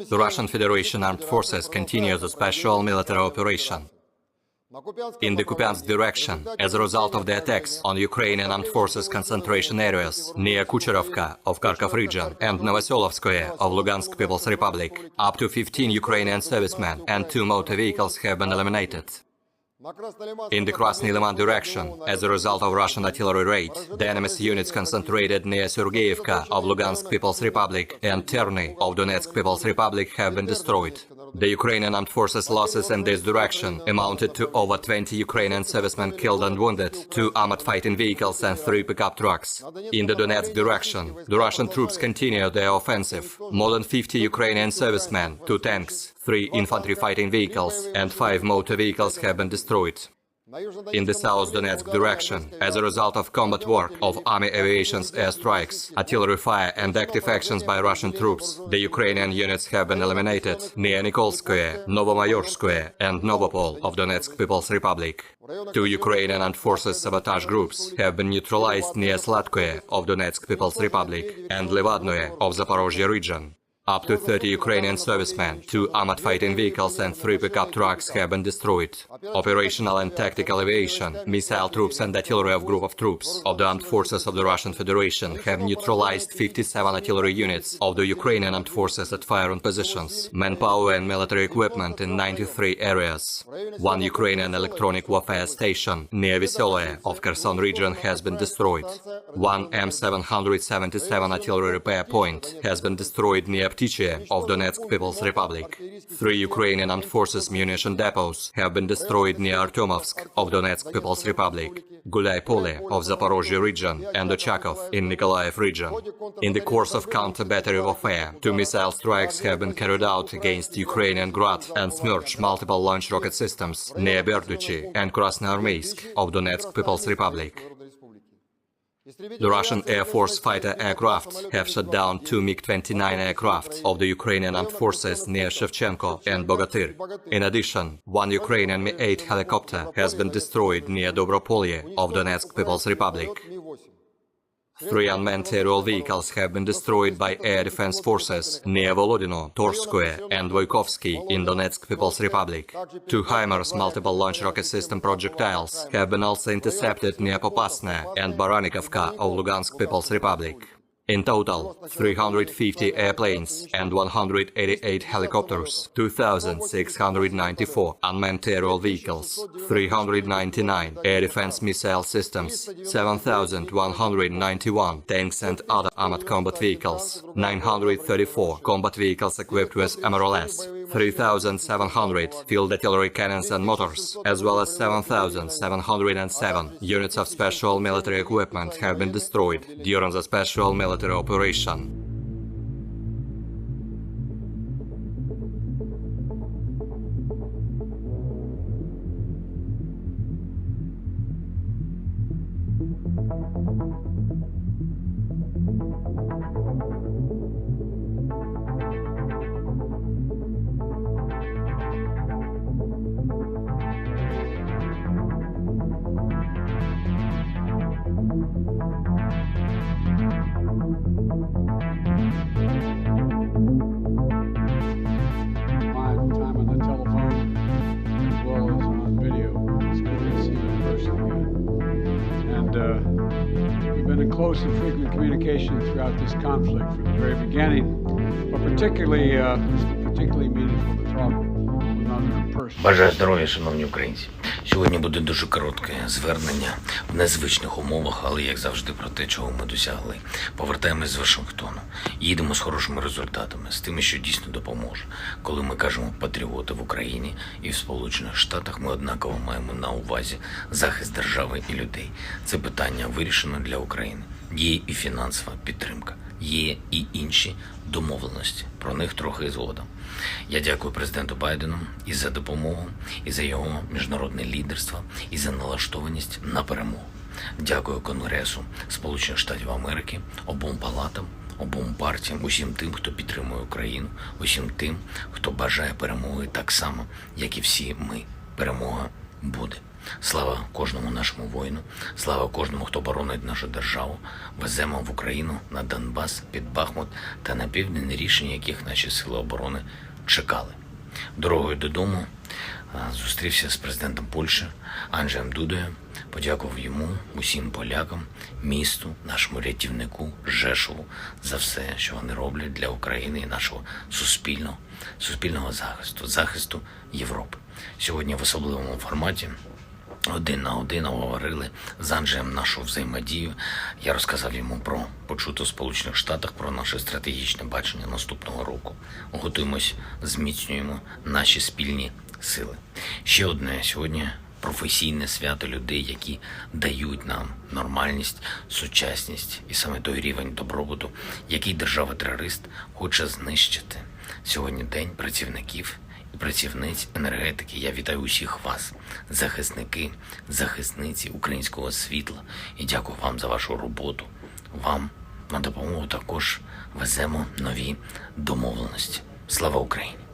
The Russian Federation Armed Forces continues a special military operation in the Kupiansk direction as a result of the attacks on Ukrainian armed forces concentration areas near Kucherovka of Kharkov region and Novoselovskoye of Lugansk People's Republic. Up to 15 Ukrainian servicemen and 2 motor vehicles have been eliminated. In the Krasny Liman direction, as a result of Russian artillery raid, the enemy's units concentrated near Sergeyevka of Lugansk People's Republic and Terny of Donetsk People's Republic have been destroyed. The Ukrainian armed forces losses in this direction amounted to over 20 Ukrainian servicemen killed and wounded, 2 armored fighting vehicles and 3 pickup trucks. In the Donetsk direction, the Russian troops continue their offensive. More than 50 Ukrainian servicemen, 2 tanks, 3 infantry fighting vehicles and 5 motor vehicles have been destroyed. In the South Donetsk direction, as a result of combat work of Army Aviation's airstrikes, artillery fire and active actions by Russian troops, the Ukrainian units have been eliminated near Nikolskoye, Novomayorskoye and Novopol of Donetsk People's Republic. 2 Ukrainian armed forces sabotage groups have been neutralized near Sladkoye of Donetsk People's Republic and Levadnoye of Zaporozhye region. Up to 30 Ukrainian servicemen, 2 armored fighting vehicles and 3 pickup trucks have been destroyed. Operational and tactical aviation, missile troops and artillery of group of troops of the armed forces of the Russian Federation have neutralized 57 artillery units of the Ukrainian armed forces at firing positions, manpower and military equipment in 93 areas. 1 Ukrainian electronic warfare station near Veselaya of Kherson region has been destroyed. 1 M777 artillery repair point has been destroyed near Ptyche of Donetsk People's Republic. 3 Ukrainian armed forces munition depots have been destroyed near Artyomovsk of Donetsk People's Republic, Gulay-Pole of Zaporozhye region and Ochakov in Nikolaev region. In the course of counter-battery warfare, 2 missile strikes have been carried out against Ukrainian Grad and Smerch multiple launch rocket systems near Berdychi and Krasnoarmeysk of Donetsk People's Republic. The Russian Air Force fighter aircraft have shot down 2 MiG-29 aircraft of the Ukrainian armed forces near Shevchenko and Bogatyr. In addition, 1 Ukrainian Mi-8 helicopter has been destroyed near Dobropolye of Donetsk People's Republic. 3 unmanned aerial vehicles have been destroyed by air defense forces near Volodino, Torskoye and Voikovsky in Donetsk People's Republic. 2 HIMARS multiple launch rocket system projectiles have been also intercepted near Popasna and Baranikovka of Lugansk People's Republic. In total, 350 airplanes and 188 helicopters, 2,694 unmanned aerial vehicles, 399 air defense missile systems, 7,191 tanks and other armored combat vehicles, 934 combat vehicles equipped with MRLS, 3,700 field artillery cannons and motors, as well as 7,707 units of special military equipment have been destroyed during the special military operation. We've been in close and frequent communication throughout this conflict from the very beginning, but particularly meaningful to talk with another person. Бажаю здоров'я, шановні українці. Сьогодні буде дуже коротке звернення в незвичних умовах, але, як завжди, про те, чого ми досягли. Повертаємось з Вашингтону. Їдемо з хорошими результатами, з тими, що дійсно допоможе. Коли ми кажемо «патріоти» в Україні і в Сполучених Штатах, ми однаково маємо на увазі захист держави і людей. Це питання вирішено для України. Є і фінансова підтримка, є і інші домовленості. Про них трохи згодом. Я дякую президенту Байдену і за допомогу, і за його міжнародне лідерство, і за налаштованість на перемогу. Дякую Конгресу Сполучених Штатів Америки, обом палатам, обом партіям, усім тим, хто підтримує Україну, усім тим, хто бажає перемоги так само, як і всі ми. Перемога буде. Слава кожному нашому воїну, слава кожному, хто боронить нашу державу. Веземо в Україну, на Донбас, під Бахмут та на південь, рішення яких наші сили оборони чекали. Дорогою додому зустрівся з президентом Польщі Анджеєм Дудою, подякував йому, усім полякам, місту, нашому рятівнику Жешову за все, що вони роблять для України і нашого суспільного захисту Європи. Сьогодні в особливому форматі один на один говорили з Анджеєм нашу взаємодію. Я розказав йому про почуто в Сполучених Штатах, про наше стратегічне бачення наступного року. Готуємось, зміцнюємо наші спільні сили. Ще одне сьогодні професійне свято людей, які дають нам нормальність, сучасність і саме той рівень добробуту, який держава-терорист хоче знищити. Сьогодні день працівників і працівниць енергетики. Я вітаю усіх вас, захисники, захисниці українського світла, і дякую вам за вашу роботу. Вам на допомогу також веземо нові домовленості. Слава Україні!